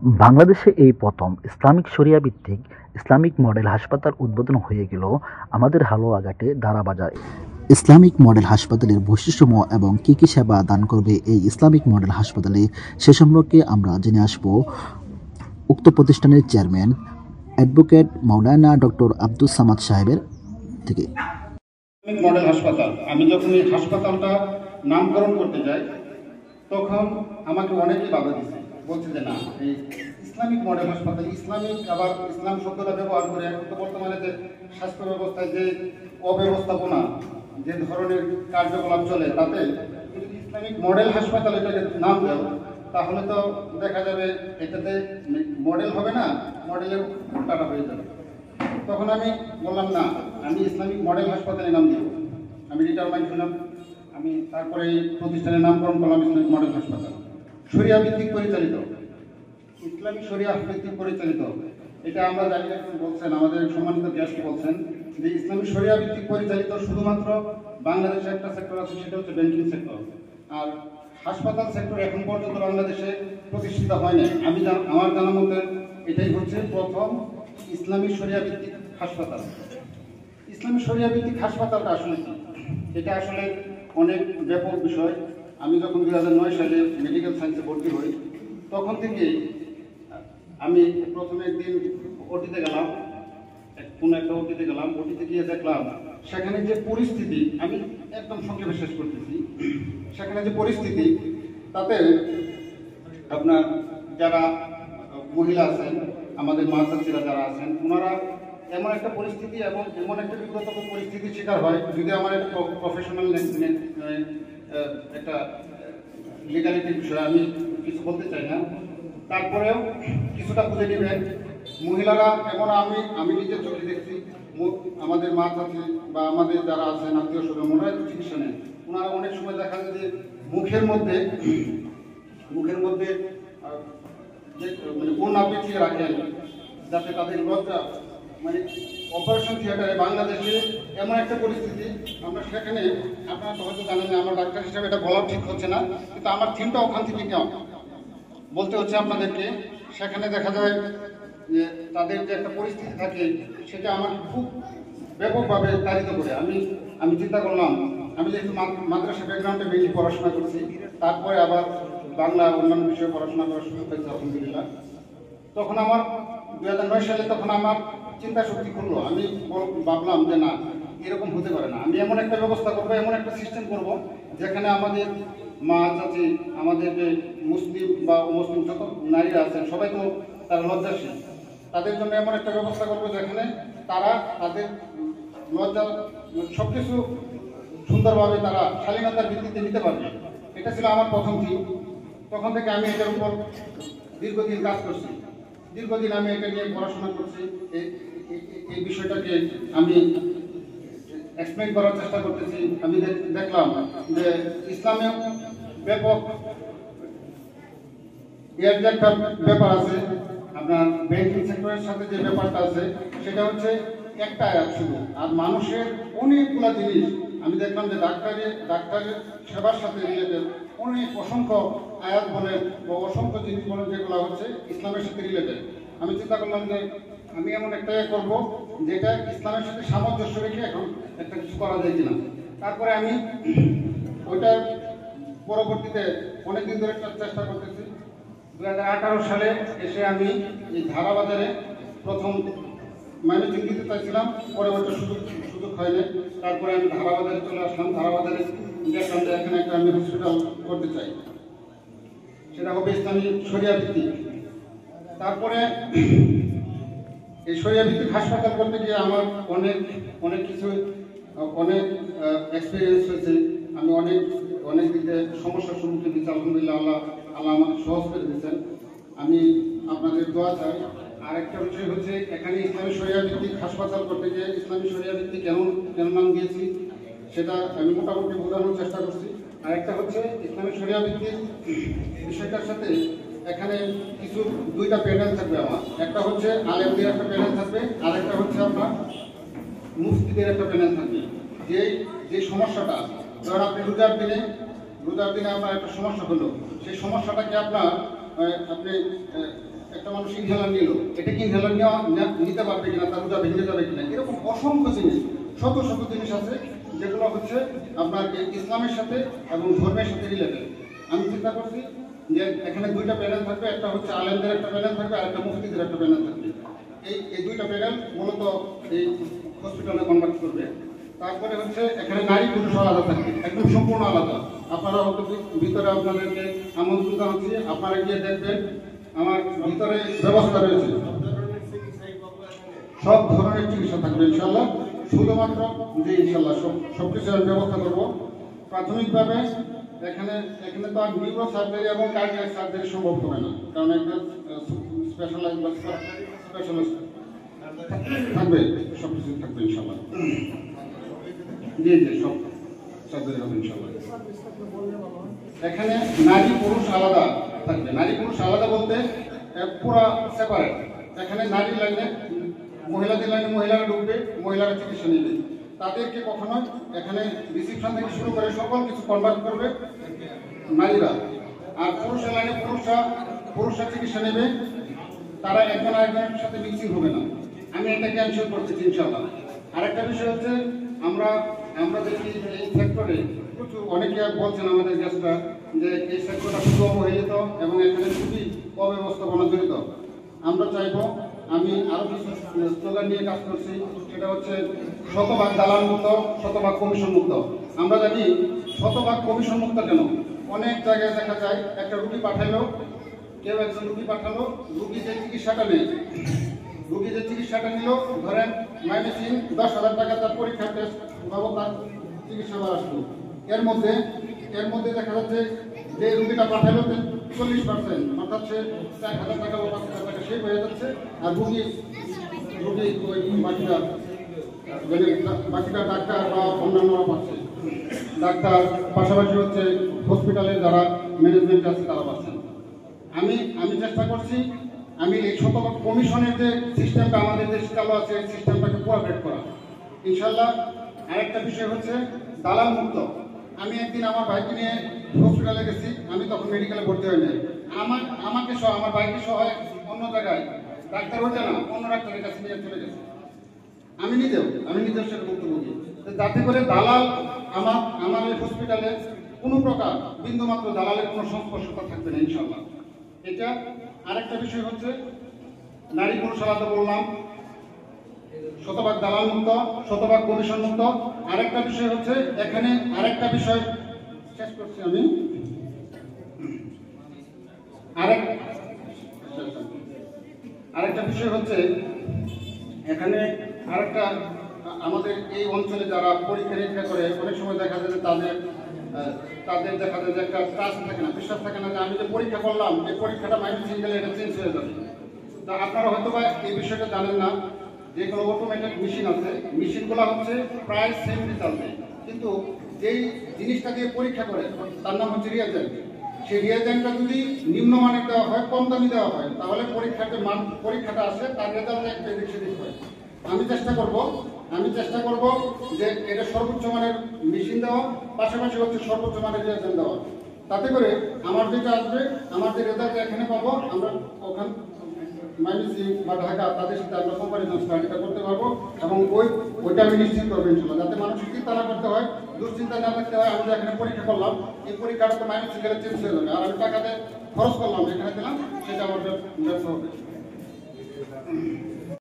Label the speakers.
Speaker 1: বাংলাদেশে এই প্রথম ইসলামিক শরিয়া ভিত্তিক ইসলামিক মডেল হাসপাতাল উদ্বোধন হয়ে গেল আমাদের হালুয়াঘাটে দারাবাজারে। ইসলামিক মডেল হাসপাতালের বৈশিষ্ট্যসমূহ এবং কী কী সেবা দান করবে এই ইসলামিক মডেল হাসপাতালে সে সম্পর্কে আমরা জেনে আসব উক্ত প্রতিষ্ঠানের চেয়ারম্যান অ্যাডভোকেট মাওলানা ডক্টর আব্দুস সামাদ সাহেবের থেকে।
Speaker 2: মডেল হাসপাতাল, আমি যখন এই হাসপাতালটা নামকরণ করতে যাই তখন আমাকে অনেকেই বাধা দিচ্ছে, বলছে যে না, এই ইসলামিক মডেল হাসপাতাল, ইসলামিক আবার ইসলাম শব্দটা ব্যবহার করে এখন তো বর্তমানে যে স্বাস্থ্য ব্যবস্থায় যে অব্যবস্থাপনা, যে ধরনের কার্যকলাপ চলে, তাতে যদি ইসলামিক মডেল হাসপাতাল এটাকে নাম দেও তাহলে তো দেখা যাবে এটাতে মডেল হবে না, মডেলের উল্টাটা হয়ে যাবে। তখন আমি বললাম না, আমি ইসলামিক মডেল হাসপাতালের নাম দিব। আমি ডিটারমাইন্ড হলাম, আমি তারপরে এই প্রতিষ্ঠানের নামকরণ করলাম ইসলামিক মডেল হাসপাতাল। শরিয়া ভিত্তিক পরিচালিত, ইসলামিক শরিয়া ভিত্তিক পরিচালিত, এটা আমরা জানি। বলছেন আমাদের সম্মানিত গেস্ট বলছেন যে ইসলামিক শরিয়া ভিত্তিক পরিচালিত শুধুমাত্র বাংলাদেশে একটা সেক্টর আছে, সেটা হচ্ছে ব্যাংকিং সেক্টর। আর হাসপাতাল সেক্টর এখন পর্যন্ত বাংলাদেশে প্রতিষ্ঠিত হয়নি। আমার জানার মতে এটাই হচ্ছে প্রথম ইসলামিক শরিয়া ভিত্তিক হাসপাতাল। ইসলামিক শরিয়া ভিত্তিক হাসপাতালটা আসলে কি, এটা আসলে অনেক ব্যাপক বিষয়। আমি যখন 2009 সালে মেডিকেল সায়েন্সে ভর্তি হই তখন থেকে আমি প্রথমে একদিন ওটিতে গেলাম, কোনো একটা ওটিতে গেলাম। ওটিতে গিয়ে দেখলাম সেখানে যে পরিস্থিতি, আমি একদম সংক্ষেপে শেষ করতেছি, সেখানে যে পরিস্থিতি, তাতে আপনার যারা মহিলা আছেন, আমাদের মা চাচিরা যারা আছেন, ওনারা এমন একটা পরিস্থিতি এবং এমন একটা বিব্রতকর পরিস্থিতির শিকার হয়। যদি আমার একটা প্রফেশনাল একটা লিগালিটির বিষয়ে আমি কিছু বলতে চাই না, তারপরেও কিছুটা বুঝে নেবেন। মহিলারা এমন, আমি নিজের চোখে দেখছি, আমাদের মা চাচি বা আমাদের যারা আছেন আত্মীয় স্বজন, ওনারা চিকিৎসা নেন, ওনারা অনেক সময় দেখা যায় যে মুখের মধ্যে মানে কোন পেঁচিয়ে রাখেন যাতে তাদের লজ্জা, মানে অপারেশন থিয়েটারে বাংলাদেশে এমন একটা পরিস্থিতি, আমরা সেখানে, আপনারা তো হয়তো জানেন, আমার ডাক্তার হিসাবে এটা বলা ঠিক হচ্ছে না, কিন্তু আমার থিমটা ওখান থেকে বলতে হচ্ছে আপনাদেরকে। সেখানে দেখা যায় যে তাদের যে একটা পরিস্থিতি থাকে, সেটা আমার খুব ব্যাপকভাবে তাড়িত করে। আমি চিন্তা করলাম, আমি যেহেতু মাদ্রাসা ব্যাকগ্রাউন্ডে বেশি পড়াশোনা করছি, তারপরে আবার বাংলা অন্যান্য বিষয়ে পড়াশোনা করার সুযোগ পেয়েছি আলহামদুলিল্লাহ। তখন আমার 2009 সালে তখন আমার চিন্তা শক্তি খুললো। আমি ভাবলাম যে না, এরকম হতে পারে না, আমি এমন একটা ব্যবস্থা করবো, এমন একটা সিস্টেম করব যেখানে আমাদের মা চাচি, আমাদের যে মুসলিম বা অমুসলিম যত নারীরা আছেন, সবাই তো তারা লজ্জাশীল, তাদের জন্য এমন একটা ব্যবস্থা করবো যেখানে তারা তাদের লজ্জা সব কিছু সুন্দরভাবে তারা শালীনতার ভিত্তিতে নিতে পারবে। এটা ছিল আমার প্রথম থিম। তখন থেকে আমি এটার উপর দীর্ঘদিন কাজ করছি, দীর্ঘদিন আমি এটা নিয়ে পড়াশোনা করছি। এই বিষয়টাকে আমি এক্সপ্লেন করার চেষ্টা করতেছি। আমি দেখলাম যে ইসলামেও ব্যাপক এর যে একটা ব্যাপার আছে, আপনার ব্যাংকিং সেক্টরের সাথে যে ব্যাপারটা আছে, সেটা হচ্ছে একটা আয়াত শুধু, আর মানুষের অনেকগুলো জিনিস। আমি দেখলাম যে ডাক্তারের সেবার সাথে রিলেটেড অনেক অসংখ্য আয়াত বলেন বা অসংখ্য জিনিস বলেন, যেগুলো হচ্ছে ইসলামের সাথে রিলেটেড। আমি চিন্তা করলাম যে আমি এমন একটা করবো যেটা ইসলামের সাথে সামঞ্জস্য রেখে এখন একটা কিছু করা যায় কিনা। তারপরে আমি ওইটার পরবর্তীতে অনেকদিন ধরে একটা চেষ্টা করতেছি। 2018 সালে এসে আমি এই ধারাবাজারে প্রথম ম্যানেজিং দিতে চাইছিলাম, পরে ওইটা সুযোগ হয়নি। তারপরে আমি ধারাবাজারে চলে আসলাম। ধারাবাজারে দেখলাম যে এখানে একটা আমি হসপিটাল করতে চাই, সেটা হবে ইসলামী শরিয়া ভিত্তিক। তারপরে এই শরিয়া ভিত্তিক হাসপাতাল করতে গিয়ে আমার অনেক কিছু অনেক এক্সপিরিয়েন্স হয়েছে। আমি অনেক দিকে সমস্যার সম্মুখীন হয়েছি। আলহামদুলিল্লাহ, আল্লাহ আমাকে সহজ করে দিয়েছেন। আমি আপনাদের দোয়া চাই। আরেকটা বিষয় হচ্ছে, এখানে ইসলামী শরিয়া ভিত্তিক হাসপাতাল করতে গিয়ে ইসলামী শরিয়া ভিত্তিক কেন নাম দিয়েছি সেটা আমি মোটামুটি বোঝানোর চেষ্টা করছি। আরেকটা হচ্ছে ইসলামী শরিয়া ভিত্তিক বিষয়টার সাথে এখানে কিছু দুইটা প্যানেল থাকবে আমার। একটা হচ্ছে আলেমদের একটা প্যানেল থাকবে, আরেকটা হচ্ছে আপনার মুফতিদের একটা প্যানেল থাকবে। যে সমস্যাটা, ধর আপনি রোজার দিনে আপনার একটা সমস্যা হলো, সেই সমস্যাটাকে আপনি একটা মানুষ ইনহেলার নিল, এটা কি ইনহেলার নিতে পারবে কিনা, তার রোজা ভেঙে যাবে কিনা, এরকম অসংখ্য জিনিস, শত শত জিনিস আছে যেগুলো হচ্ছে আপনার ইসলামের সাথে এবং ধর্মের সাথে রিলেটেড। আমি চিন্তা করছি যে এখানে দুইটা প্যানেল থাকবে, একটা হচ্ছে আলেমদের একটা প্যানেল থাকবে আর একটা মুফতিদের একটা প্যানেল থাকবে। এই দুইটা প্যানেল মূলত এই হসপিটালে কনভার্ট করবে। তারপরে হচ্ছে এখানে নারী পুরুষ আলাদা থাকবে, একদম সম্পূর্ণ আলাদা। আপনারা হয়তো ভিতরে আপনাদেরকে আমন্ত্রণ জানাচ্ছি, আপনারা গিয়ে দেখবেন আমার ভিতরে ব্যবস্থা রয়েছে, সব ধরনের চিকিৎসা থাকবে ইনশাল্লাহ। শুধুমাত্র যে ইনশাল্লাহ সব কিছু আমি ব্যবস্থা করবো। প্রাথমিকভাবে এখানে তো আর নিউরো সার্জারি এবং কার্ডিয়াক সার্জারি সম্ভব হবে না, কারণ একটা স্পেশালাইজড বা স্পেশালিস্ট থাকবে, সব কিছু থাকবে ইনশাল্লাহ। জি সব সার্জারি হবে ইনশাল্লাহ। এখানে নারী পুরুষ আলাদা থাকবে, নারী পুরুষ আলাদা বলতে পুরা সেপারেট। এখানে নারীর লাইনে মহিলাদের লাইনে মহিলারা ঢুকবে, মহিলারা চিকিৎসা নেবে, তাদেরকে কখনো এখানে রিসিপশন থেকে শুরু করে সকল কিছু কনভার্ট করবে নারীরা। আর পুরুষের লাইনে পুরুষরা চিকিৎসা নেবে, তারা একজন আরেকজনের সাথে মিক্সিং হবে না। আমি এটা ক্যান্সেল করতেছি ইনশাল্লাহ। আরেকটা বিষয় হচ্ছে আমরা দেখি এই সেক্টরে প্রচুর অনেকে বলছেন আমাদের গেস্টরা যে এই সেক্টরটা খুব অবহেলিত এবং এখানে খুবই অব্যবস্থাপনা জড়িত। আমরা চাইবো, আমি আরো কিছু স্লোগান নিয়ে কাজ করছি, সেটা হচ্ছে শতভাগ দালাল মুক্ত, শতভাগ কমিশন মুক্ত। আমরা জানি শতভাগ কমিশন মুক্ত কেন, অনেক জায়গায় দেখা যায় একটা রুগী পাঠালো, কেউ একজন রুগী পাঠালো, রুগী যে চিকিৎসাটা নিল, ধরেন মাইমেসিন 10,000 টাকা তার পরীক্ষা টেস্ট বাবদ তার চিকিৎসা আসলো, এর মধ্যে দেখা যাচ্ছে যে রুগীটা পাঠালো 40%, অর্থাৎ সে 4,000 টাকা বা 5,000 টাকা সেই হয়ে যাচ্ছে, আর রুগী ওই বাকিটা ডাক্তার বা অন্যান্যরা পাচ্ছে, ডাক্তার পাশাপাশি হচ্ছে হসপিটালে যারা ম্যানেজমেন্ট আছে তারা পাচ্ছেন। আমি চেষ্টা করছি, আমি এই শতভাগ কমিশনের যে সিস্টেমটা আমাদের দেশে চালু আছে এই সিস্টেমটাকে পুরো ব্রেক করা ইনশাল্লাহ। আরেকটা বিষয় হচ্ছে দালাল মুক্ত। আমি একদিন আমার ভাইকে নিয়ে হসপিটালে গেছি, আমি তখন মেডিকেলে ভর্তি হই নাই, আমাকে সহ আমার ভাইকে সহ অন্য জায়গায় ডাক্তার হচ্ছে না, অন্য ডাক্তারের কাছে নিয়ে চলে গেছে। আমি নিজেও সেটা ভুক্তভোগী, যাতে করে দালাল আমার এই হসপিটালে কোনো প্রকার বিন্দুমাত্র দালালের কোনো সংস্পর্শতা থাকবে না ইনশাল্লাহ। এটা আরেকটা বিষয় হচ্ছে নারী পুরুষ আলাদা বললাম, শতভাগ দালাল মুক্ত, শতভাগ কমিশন মুক্ত। আরেকটা বিষয় হচ্ছে এখানে আরেকটা বিষয় শেষ করছি আমি, আরেকটা বিষয় হচ্ছে এখানে আরেকটা, আমাদের এই অঞ্চলে যারা পরীক্ষা নিরীক্ষা করে অনেক সময় দেখা যায় যে তাদের দেখা যায় যে একটা ট্রাস্ট থাকে না, বিশ্বাস থাকে না যে আমি যে পরীক্ষা করলাম এই পরীক্ষাটা মাইনেসিন গেলে এটা চেঞ্জ হয়ে যাবে। তা আপনারা হয়তো বা এই বিষয়টা জানেন না, যেগুলো অটোমেটেড মেশিন আছে, মেশিনগুলো হচ্ছে প্রায় সেম রেজাল্ট দেয়, কিন্তু যেই জিনিসটা দিয়ে পরীক্ষা করে তার নাম হচ্ছে রিয়াজেন্ট। সেই রিয়াজেন্টটা যদি নিম্নমানের দেওয়া হয়, কম দামি দেওয়া হয়, তাহলে পরীক্ষাটা আসে তার রেজাল্ট একটা বেশি হয়। আমি চেষ্টা করব যে এটা সর্বোচ্চ মানের মেশিন দেওয়া, পাশাপাশি হচ্ছে সর্বোচ্চ মানের রিয়াজেন্ট দেওয়া, তাতে করে আমার যেটা আসবে, আমার যে রেজাল্ট এখানে পাবো, আমরা ওখান মাইমিসি বা ঢাকা তাদের সাথে আমরা কম্পারিজন স্টাডিটা করতে পারবো, এবং ওইটা আমি নিশ্চিত করবো ইনশাল্লাহ, যাতে মানুষ চিন্তা না করতে হয়, দুশ্চিন্তা না করতে হয়। আমি যে এখানে পরীক্ষা করলাম, এই পরীক্ষাটা তো মাইমিসি গেলে চেঞ্জ হয়ে যাবে, আর আমি টাকাতে খরচ করলাম এখানে দিলাম, সেটা আমার ব্যবসা হবে।